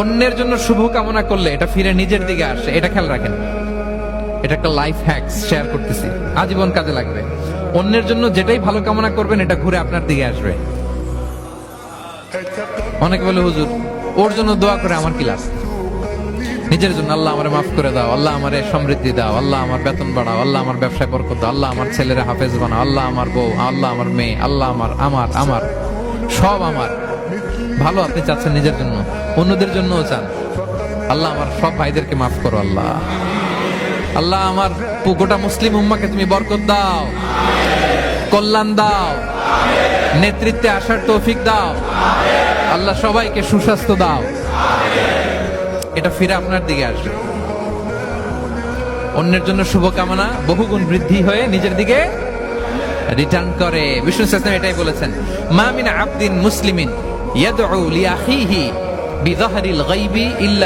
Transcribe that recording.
অন্যের জন্য শুভ কামনা করলে এটা ফিরে নিজের দিকে আসে, এটা খেয়াল রাখেন। এটা একটা লাইফ হ্যাকস শেয়ার করতেছি, আজীবন কাজে লাগবে। অন্যের জন্য যেটাই ভালো কামনা করবেন এটা ঘুরে আপনার দিকে আসবে। অনেকে বলে হুজুর ওর জন্য দোয়া করে আমার কি লাভ? নিজের জন্য আল্লাহ আমারে মাফ করে দাও, আল্লাহ আমারে সমৃদ্ধি দাও, আল্লাহ আমার বেতন বাড়াও, আল্লাহ আমার ব্যবসায় বরকত দাও, আল্লাহ আমার ছেলেরা হাফেজ বানাও, আল্লাহ আমার বউ, আল্লাহ আমার মেয়ে, আল্লাহ আমার আমার আমার সব আমার ভালো আপনি চাচ্ছেন নিজের জন্য, অন্যদের জন্যও চান। আল্লাহ আমার সব ভাইদেরকে মাফ করো, আল্লাহ আল্লাহ আমার গোটা মুসলিম উম্মাকে তুমি বরকত দাও, কল্যাণ দাও, নেতৃত্বে আসার তৌফিক দাও, আল্লাহ সবাইকে সুস্বাস্থ্য দাও। এটা ফিরে আপনার দিকে আসবে। অন্যের জন্য শুভকামনা বহুগুণ বৃদ্ধি হয়ে নিজের দিকে রিটার্ন করে। বিষ্ণু সাল্লাল্লাহু আলাইহি ওয়াসাল্লাম এটাই বলেছেন, মা মিন আবদিন মুসলিমিন ইয়াদউ লিআখিহি বিযাহরিল গায়বি ইল্লা